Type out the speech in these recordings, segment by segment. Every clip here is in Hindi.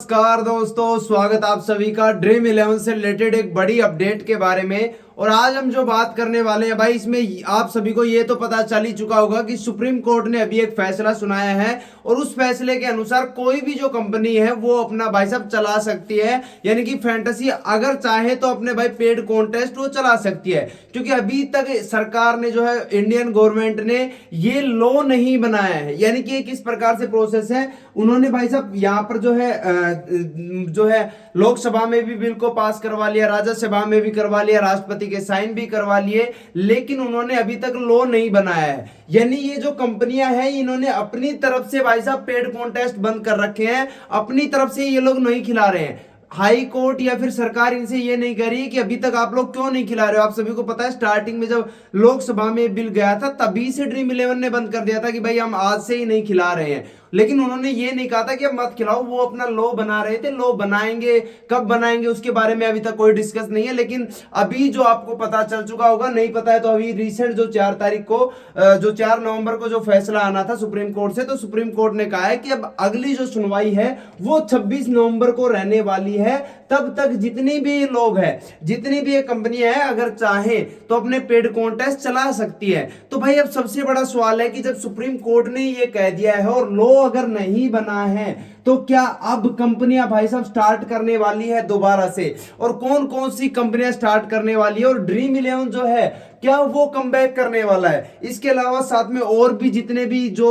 नमस्कार दोस्तों, स्वागत आप सभी का ड्रीम 11 से रिलेटेड एक बड़ी अपडेट के बारे में। और आज हम जो बात करने वाले हैं भाई, इसमें आप सभी को ये तो पता चल ही चुका होगा कि सुप्रीम कोर्ट ने अभी एक फैसला सुनाया है और उस फैसले के अनुसार कोई भी जो कंपनी है वो अपना भाई साहब चला सकती है, यानी कि फैंटेसी अगर चाहे तो अपने भाई पेड कॉन्टेस्ट वो चला सकती है। क्योंकि अभी तक सरकार ने जो है, इंडियन गवर्नमेंट ने ये लॉ नहीं बनाया है, यानी कि किस प्रकार से प्रोसेस है। उन्होंने भाई साहब यहाँ पर जो है लोकसभा में भी बिल को पास करवा लिया, राज्यसभा में भी करवा लिया, राष्ट्रपति के साइन भी करवा लिए, लेकिन उन्होंने अभी तक लॉ नहीं बनाया है। यानी ये जो कंपनियां हैं इन्होंने अपनी तरफ से भाई साहब पेड कॉन्टेस्ट बंद कर रखे हैं, अपनी तरफ से ये लोग नहीं खिला रहे हैं। हाई कोर्ट या फिर सरकार इनसे ये नहीं कह रही है कि अभी तक आप लोग क्यों नहीं खिला रहे हो। आप सभी को पता है स्टार्टिंग में जब लोकसभा में बिल गया था तभी से ड्रीम 11 ने बंद कर दिया था कि भाई हम आज से ही नहीं खिला रहे हैं। लेकिन उन्होंने ये नहीं कहा था कि अब मत खिलाओ, वो अपना लॉ बना रहे थे। लॉ बनाएंगे, कब बनाएंगे उसके बारे में अभी तक कोई डिस्कस नहीं है। लेकिन अभी जो आपको पता चल चुका होगा, नहीं पता है तो अभी रिसेंट जो 4 तारीख को जो 4 नवंबर को जो फैसला आना था सुप्रीम कोर्ट से, तो सुप्रीम कोर्ट ने कहा है कि अब अगली जो सुनवाई है वो 26 नवंबर को रहने वाली है। तब तक जितनी भी लोग हैं, जितनी भी कंपनी है, अगर चाहे तो अपने पेड कॉन्टेस्ट चला सकती है। तो भाई अब सबसे बड़ा सवाल है कि जब सुप्रीम कोर्ट ने ये कह दिया है और लॉ अगर नहीं बना है तो क्या अब कंपनियां भाई साहब स्टार्ट करने वाली है दोबारा से, और कौन कौन सी कंपनियां स्टार्ट करने वाली है, और ड्रीम 11 जो है क्या वो कमबैक करने वाला है। इसके अलावा साथ में और भी जितने भी जो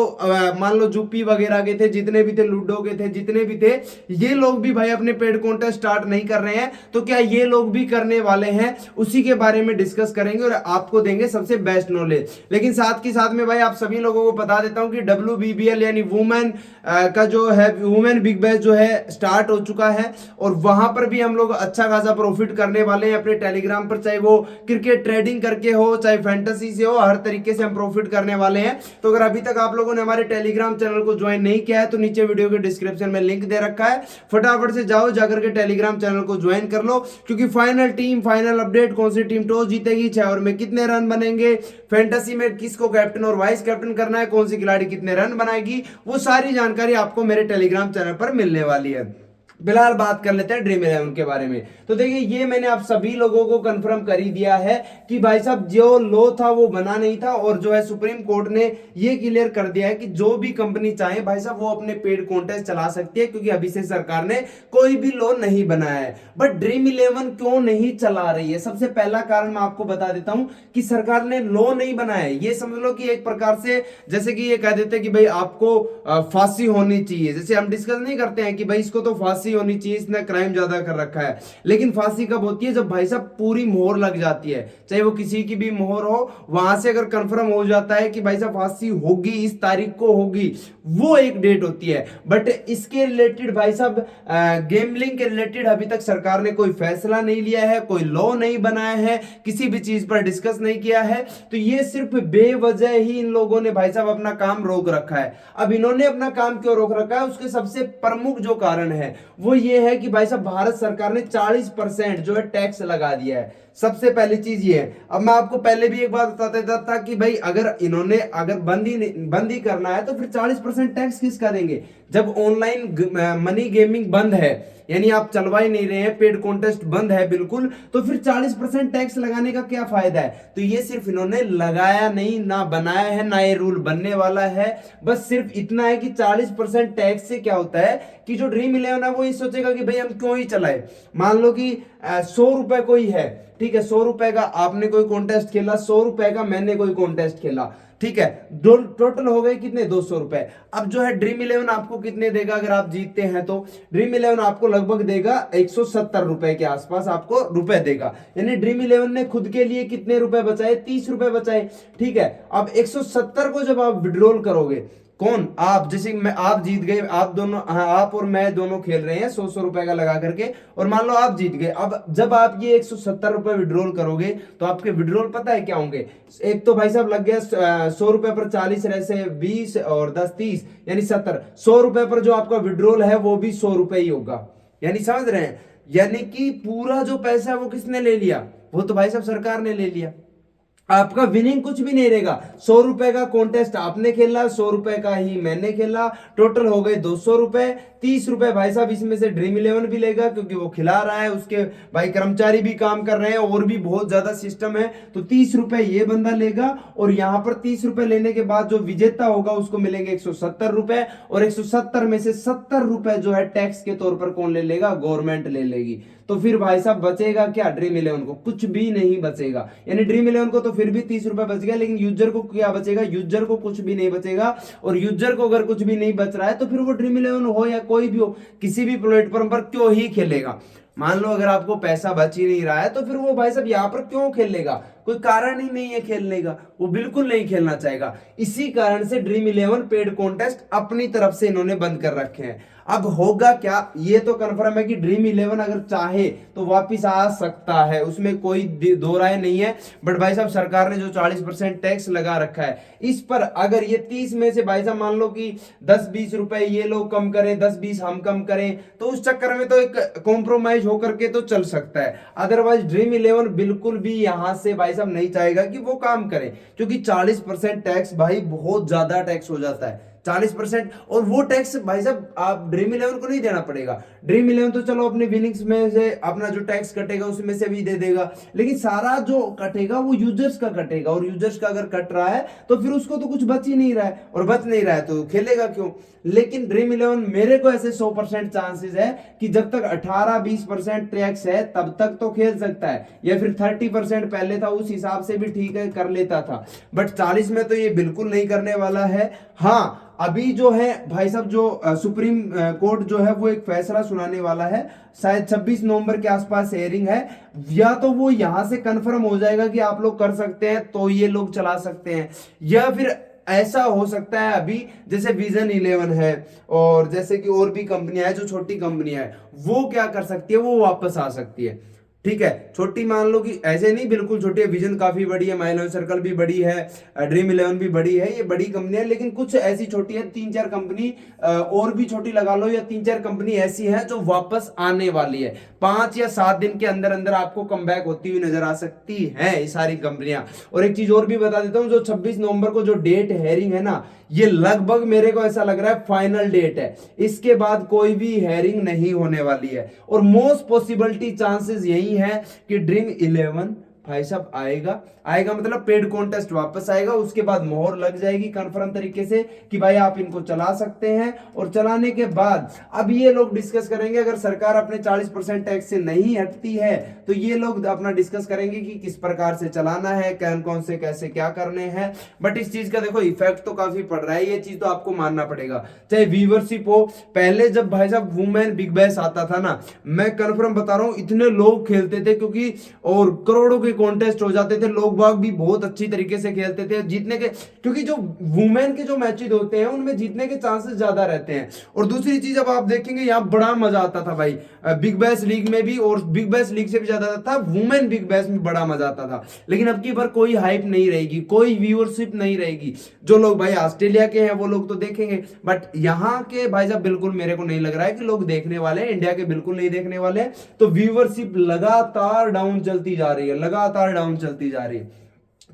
मान लो जूपी वगैरह के थे, जितने भी थे, लूडो के थे, जितने भी थे, ये लोग भी भाई अपने पेड कॉन्टेस्ट स्टार्ट नहीं कर रहे हैं। तो क्या ये लोग भी करने वाले हैं, उसी के बारे में डिस्कस करेंगे और आपको देंगे सबसे बेस्ट नॉलेज। लेकिन साथ के साथ में भाई आप सभी लोगों को बता देता हूं कि WBBL यानी वुमेन का जो है वुमेन बिग बैश जो है स्टार्ट हो चुका है, और वहां पर भी हम लोग अच्छा खासा प्रॉफिट करने वाले हैं अपने टेलीग्राम पर। चाहे वो क्रिकेट ट्रेडिंग करके हो, चाहे फैंटेसी से हो, हर तरीके से हम प्रॉफिट करने वाले हैं। तो अगर अभी तक आप लोगों ने हमारे टेलीग्राम चैनल को ज्वाइन नहीं किया है तो नीचे वीडियो के डिस्क्रिप्शन में लिंक दे रखा है, फटाफट से जाओ, जाकर के टेलीग्राम चैनल को ज्वाइन कर लो। क्योंकि फाइनल टीम, फाइनल अपडेट, कौन सी टीम टॉस जीतेगी, 6 ओवर में कितने रन बनेंगे, फैंटेसी में किसको कैप्टन और वाइस कैप्टन करना है, कौन सी खिलाड़ी कितने रन बनाएगी, वो सारी जानकारी आपको मेरे टेलीग्राम चैनल पर मिलने वाली है। फिलहाल बात कर लेते हैं ड्रीम 11 के बारे में। तो देखिए, ये मैंने आप सभी लोगों को कंफर्म कर ही दिया है कि भाई साहब जो लॉ था वो बना नहीं था, और जो है सुप्रीम कोर्ट ने ये क्लियर कर दिया है कि जो भी कंपनी चाहे भाई साहब वो अपने पेड कॉन्टेस्ट चला सकती है, क्योंकि अभी से सरकार ने कोई भी लॉ नहीं बनाया है। बट ड्रीम 11 क्यों नहीं चला रही है, सबसे पहला कारण मैं आपको बता देता हूं कि सरकार ने लॉ नहीं बनाया है। ये समझ लो कि एक प्रकार से जैसे कि ये कह देते हैं कि भाई आपको फांसी होनी चाहिए। जैसे हम डिस्कस नहीं करते हैं कि भाई इसको तो फांसी होनी चाहिए, इसने क्राइम ज्यादा कर रखा है। लेकिन फांसी कब होती है, जब भाई साहब पूरी मोहर लग जाती है, चाहे वो किसी की भी मोहर हो, वहां से अगर कंफर्म हो जाता है कि भाई साहब फांसी होगी, इस तारीख को होगी, वो एक डेट होती है। बट इसके रिलेटेड भाई साहब गेमलिंग के रिलेटेड अभी तक सरकार ने कोई फैसला नहीं लिया है, कोई लॉ नहीं बनाया है, किसी भी चीज पर डिस्कस नहीं किया है। तो ये सिर्फ बेवजह ही इन लोगों ने भाई साहब अपना काम रोक रखा है। अब इन्होंने अपना काम क्यों रोक रखा है, उसके सबसे प्रमुख जो कारण है वो ये है कि भाई साहब भारत सरकार ने 40% जो है टैक्स लगा दिया है। सबसे पहली चीज ये है। अब मैं आपको पहले भी एक बात बता देता था कि भाई अगर इन्होंने बंद ही करना है तो फिर 40% टैक्स किसका देंगे, जब ऑनलाइन मनी गेमिंग बंद है, यानी आप चलवा ही नहीं रहे हैं, पेड कॉन्टेस्ट बंद है बिल्कुल, तो फिर 40% टैक्स लगाने का क्या फायदा है। तो ये सिर्फ इन्होंने लगाया नहीं, ना बनाया है, ना ये रूल बनने वाला है। बस सिर्फ इतना है कि 40% टैक्स से क्या होता है कि जो ड्रीम 11 है वो ये सोचेगा कि भाई हम क्यों ही चलाए। मान लो कि 100 रुपए कोई है, ठीक है, 100 रुपए का आपने कोई कॉन्टेस्ट खेला, 100 रुपए का मैंने कोई कॉन्टेस्ट खेला, ठीक है, टोटल हो गए कितने, 200 रुपए। अब जो है ड्रीम 11 आपको कितने देगा अगर आप जीतते हैं, तो ड्रीम 11 आपको लगभग देगा 170 रुपए के आसपास आपको रुपए देगा। यानी ड्रीम 11 ने खुद के लिए कितने रुपए बचाए, 30 रुपए बचाए, ठीक है। अब 170 को जब आप विड्रॉल करोगे, कौन, आप, जैसे मैं, आप जीत गए, आप दोनों, हाँ, आप और मैं दोनों खेल रहे हैं 100 रुपए का लगा करके, और मान लो आप जीत गए। अब जब आप ये 170 रुपए विड्रॉल करोगे तो आपके विड्रॉल पता है क्या होंगे, एक तो भाई साहब लग गया 100 रुपए पर 40 से 20 और 10 30 यानी 70, 100 रुपए पर जो आपका विड्रॉल है वो भी 100 रुपए ही होगा। यानी समझ रहे हैं, यानी कि पूरा जो पैसा है वो किसने ले लिया, वो तो भाई साहब सरकार ने ले लिया। आपका विनिंग कुछ भी नहीं रहेगा। 100 रुपए का कॉन्टेस्ट आपने खेला, 100 रुपए का ही मैंने खेला, टोटल हो गए 200 रुपए। 30 रुपए भाई साहब इसमें से ड्रीम इलेवन भी लेगा क्योंकि वो खिला रहा है, उसके भाई कर्मचारी भी काम कर रहे हैं और भी बहुत ज्यादा सिस्टम है, तो 30 रुपए ये बंदा लेगा। और यहां पर 30 रुपए लेने के बाद जो विजेता होगा उसको मिलेंगे 170 रुपए, और 170 में से 70 रुपए जो है टैक्स के तौर पर कौन ले लेगा? गवर्नमेंट ले लेगी। तो फिर भाई साहब बचेगा क्या ड्रीम इलेवन को? कुछ भी नहीं बचेगा। यानी ड्रीम इलेवन को तो फिर भी 30 रुपए बच गया, लेकिन यूजर को क्या बचेगा? यूजर को कुछ भी नहीं बचेगा। और यूजर को अगर कुछ भी नहीं बच रहा है तो फिर वो ड्रीम इलेवन हो या कोई भी हो, किसी भी प्लेटफॉर्म पर क्यों ही खेलेगा? मान लो अगर आपको पैसा बच ही नहीं रहा है तो फिर वो भाई साहब यहाँ पर क्यों खेलेगा? कोई कारण ही नहीं है खेलने का, वो बिल्कुल नहीं खेलना चाहेगा। इसी कारण से ड्रीम इलेवन पेड कॉन्टेस्ट अपनी तरफ से इन्होंने बंद कर रखे हैं। अब होगा क्या, ये तो कंफर्म है कि ड्रीम इलेवन अगर चाहे तो वापिस आ सकता है, उसमें कोई दो राय नहीं है। बट भाई साहब सरकार ने जो 40% टैक्स लगा रखा है इस पर, अगर ये 30 में से भाई साहब मान लो कि 10-20 रुपए ये लोग कम करें, 10-20 हम कम करें, तो उस चक्कर में तो एक कॉम्प्रोमाइज होकर के तो चल सकता है। अदरवाइज ड्रीम इलेवन बिल्कुल भी यहां से भाई साहब नहीं चाहेगा कि वो काम करे, क्योंकि 40% टैक्स भाई बहुत ज्यादा टैक्स हो जाता है। 40%, और वो टैक्स भाई साहब आप ड्रीम इलेवन को नहीं देना पड़ेगा। ड्रीम इलेवन तो चलो अपने विनिंग्स में से अपना जो टैक्स कटेगा उसमें से भी दे देगा, लेकिन सारा जो कटेगा वो यूजर्स का कटेगा, और यूजर्स का अगर कट रहा है तो फिर उसको तो कुछ बच ही नहीं रहा है, और बच नहीं रहा है तो खेलेगा क्यों? लेकिन ड्रीम इलेवन मेरे को ऐसे 100% चांसेस है कि जब तक 18-20% टैक्स है तब तक तो खेल सकता है, या फिर 30% पहले था उस हिसाब से भी ठीक है कर लेता था, बट 40 में तो ये बिल्कुल नहीं करने वाला है। हाँ अभी जो है भाई साहब जो सुप्रीम कोर्ट जो है वो एक फैसला सुनाने वाला है, शायद 26 नवंबर के आसपास हेयरिंग है, या तो वो यहां से कंफर्म हो जाएगा कि आप लोग कर सकते हैं तो ये लोग चला सकते हैं, या फिर ऐसा हो सकता है अभी जैसे विजन 11 है और जैसे कि और भी कंपनियां हैं जो छोटी कंपनियां हैं, वो क्या कर सकती है? वो वापस आ सकती है। ठीक है, छोटी मान लो कि ऐसे नहीं बिल्कुल छोटी है, विजन काफी बड़ी है, माइलोन सर्कल भी बड़ी है, ड्रीम इलेवन भी बड़ी है, ये बड़ी कंपनी है, लेकिन कुछ ऐसी छोटी है, 3-4 कंपनी और भी छोटी लगा लो, या 3-4 कंपनी ऐसी है जो वापस आने वाली है। 5 या 7 दिन के अंदर अंदर आपको कमबैक होती हुई नजर आ सकती है ये सारी कंपनियां। और एक चीज और भी बता देता हूं, जो 26 नवंबर को जो डेट हेयरिंग है ना, ये लगभग मेरे को ऐसा लग रहा है फाइनल डेट है, इसके बाद कोई भी हेयरिंग नहीं होने वाली है। और मोस्ट पॉसिबिलिटी चांसेस यही है कि ड्रीम इलेवन भाई साहब आएगा, आएगा मतलब पेड कॉन्टेस्ट वापस आएगा, उसके बाद मोहर लग जाएगी कंफर्म तरीके से कि भाई आप इनको चला सकते हैं। और चलाने के बाद अब ये लोग डिस्कस करेंगे, अगर सरकार अपने 40% टैक्स से नहीं हटती है तो ये लोग अपना डिस्कस करेंगे कि किस प्रकार से चलाना है, कौन कौन से कैसे क्या करने हैं। बट इस चीज का देखो इफेक्ट तो काफी पड़ रहा है, ये चीज तो आपको मानना पड़ेगा। चाहे व्यूअरशिप हो, पहले जब भाई साहब वुमेन बिग बैश आता था ना, मैं कंफर्म बता रहा हूं इतने लोग खेलते थे, क्योंकि और करोड़ों के कॉन्टेस्ट हो जाते थे, लोग बाग भी बहुत अच्छी तरीके से खेलते थे, जीतने के, क्योंकि जो वुमेन के जो मैचेस होते हैं उनमें जीतने के चांसेस ज्यादा रहते हैं। और दूसरी चीज अब आप देखेंगे यहाँ बड़ा मजा आता था भाई, बिग बैश लीग में भी, और बिग बैश लीग से भी ज्यादा था वुमेन बिग बैश में बड़ा मजा आता था। लेकिन अब की बार कोई हाइप नहीं रहेगी, कोई व्यूअरशिप नहीं रहेगी। जो लोग भाई ऑस्ट्रेलिया के हैं वो लोग तो देखेंगे, बट यहाँ के भाई साहब बिल्कुल मेरे को नहीं लग रहा है कि लोग देखने वाले हैं, इंडिया के बिल्कुल नहीं देखने वाले हैं। तो व्यूअरशिप लगातार डाउन चलती जा रही है, लगातार डाउन चलती जा रही है।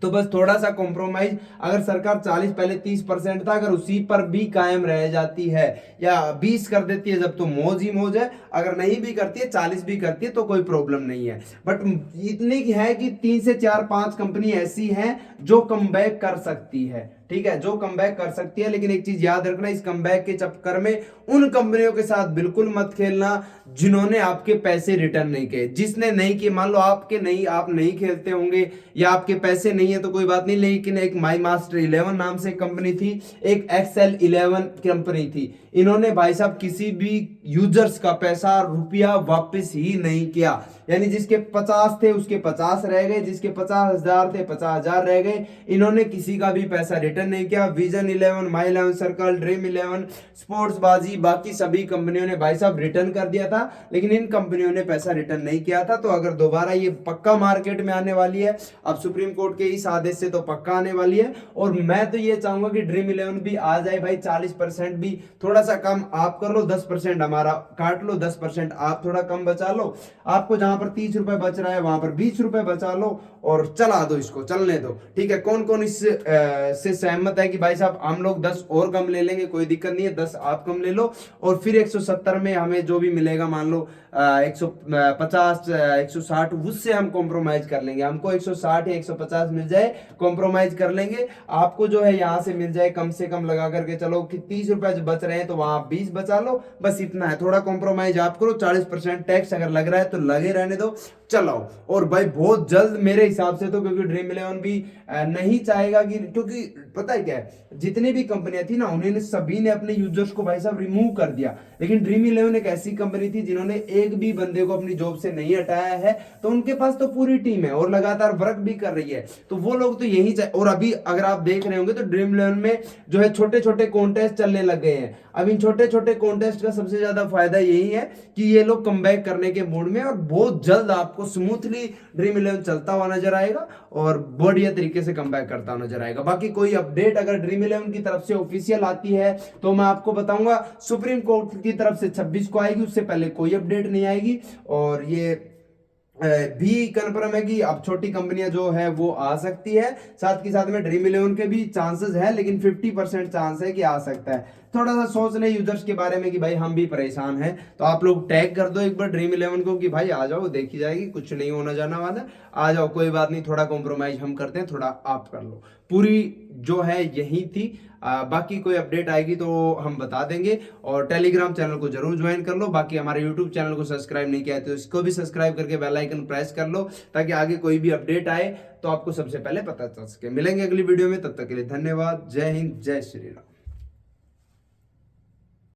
तो बस थोड़ा सा कॉम्प्रोमाइज, अगर सरकार 40 पहले 30% था, अगर उसी पर भी कायम रह जाती है या 20 कर देती है जब, तो मौज ही मौज है। अगर नहीं भी करती है, 40 भी करती है तो कोई प्रॉब्लम नहीं है। बट इतनी है कि 3 से 4-5 कंपनी ऐसी हैं जो कमबैक कर सकती है, ठीक है, जो कमबैक कर सकती है। लेकिन एक चीज याद रखना, इस कमबैक के चक्कर में उन कंपनियों के साथ बिल्कुल मत खेलना जिन्होंने आपके पैसे रिटर्न नहीं किए। जिसने नहीं किए, मान लो आपके नहीं, आप नहीं खेलते होंगे या आपके पैसे नहीं है तो कोई बात नहीं, लेकिन एक माई मास्टर 11 नाम से कंपनी थी, एक एक्सेल 11 कंपनी थी, इन्होंने भाई साहब किसी भी यूजर्स का पैसा रुपया वापस ही नहीं किया। यानी जिसके 50 थे उसके 50 रह गए, जिसके 50,000 थे 50,000 रह गए, इन्होंने किसी का भी पैसा रिटर्न नहीं किया। विजन 11, माई 11 सर्कल, ड्रीम 11, स्पोर्ट्स बाजी, बाकी सभी कंपनियों ने भाई साहब रिटर्न कर दिया था, लेकिन इन कंपनियों ने पैसा रिटर्न नहीं किया था। तो अगर दोबारा ये पक्का मार्केट में आने वाली है, अब सुप्रीम कोर्ट के इस आदेश से तो पक्का आने वाली है। और मैं तो ये चाहूंगा कि ड्रीम 11 भी आ जाए भाई। 40% भी थोड़ा सा कम आप कर लो, 10% हमारा काट लो, 10% आप थोड़ा कम बचा लो। आपको जहां पर 30 रुपए बच रहा है वहां पर 20 रुपए बचा लो और चला दो, इसको चलने दो। ठीक है, कौन कौन इस से सहमत है कि भाई साहब हम लोग 10 और कम ले लेंगे, कोई दिक्कत नहीं है, 10 आप कम ले लो और फिर 170 में हमें जो भी मिलेगा, मान लो 150 160, उससे हम कॉम्प्रोमाइज कर लेंगे। हमको 160 या 150 मिल जाए, कॉम्प्रोमाइज कर लेंगे। आपको जो है यहाँ से मिल जाए कम से कम लगा करके चलो कि 30 रुपए बच रहे हैं तो वहां 20 बचा लो, बस इतना है। थोड़ा कॉम्प्रोमाइज आप करो, 40% टैक्स अगर लग रहा है तो लगे रहने दो, चलाओ। और भाई बहुत जल्द मेरे हिसाब से तो, क्योंकि ड्रीम 11 भी नहीं चाहेगा कि, क्योंकि पता है क्या है, जितनी भी कंपनियां थी ना उन्होंने सभी ने अपने यूजर्स को भाई साहब रिमूव कर दिया, लेकिन ड्रीम 11 एक ऐसी कंपनी थी जिन्होंने एक भी बंदे को अपनी जॉब से नहीं हटाया है। तो उनके पास तो पूरी टीम है और लगातार वर्क भी कर रही है, तो वो लोग तो यही चाहे। और अभी अगर आप देख रहे होंगे तो ड्रीम 11 में जो है छोटे छोटे कॉन्टेस्ट चलने लग गए हैं। अब इन छोटे छोटे कॉन्टेस्ट का सबसे ज्यादा फायदा यही है कि ये लोग कमबैक करने के मूड में, और बहुत जल्द आपको स्मूथली ड्रीम 11 चलता हुआ नजर आएगा और बढ़िया तरीके से कमबैक करता हुआ नजर आएगा। बाकी कोई अपडेट अगर ड्रीम 11 की तरफ से ऑफिशियल आती है तो मैं आपको बताऊंगा। सुप्रीम कोर्ट की तरफ से 26 को आएगी, उससे पहले कोई अपडेट नहीं आएगी। और ये भी कंफर्म है कि अब छोटी कंपनियां जो है वो आ सकती है, साथ के साथ में ड्रीम 11 के भी चांसेस है, लेकिन 50% चांस है कि आ सकता है। थोड़ा सा सोच ले यूजर्स के बारे में कि भाई हम भी परेशान हैं, तो आप लोग टैग कर दो एक बार ड्रीम 11 को कि भाई आ जाओ, देखी जाएगी, कुछ नहीं होना जाना वाला, आ जाओ, कोई बात नहीं, थोड़ा कॉम्प्रोमाइज हम करते हैं, थोड़ा आप कर लो। पूरी जो है यही थी। बाकी कोई अपडेट आएगी तो हम बता देंगे। और टेलीग्राम चैनल को जरूर ज्वाइन कर लो। बाकी हमारे यूट्यूब चैनल को सब्सक्राइब नहीं किया है तो इसको भी सब्सक्राइब करके बेल आइकन प्रेस कर लो, ताकि आगे कोई भी अपडेट आए तो आपको सबसे पहले पता चल सके। मिलेंगे अगली वीडियो में, तब तक के लिए धन्यवाद। जय हिंद, जय श्री राम।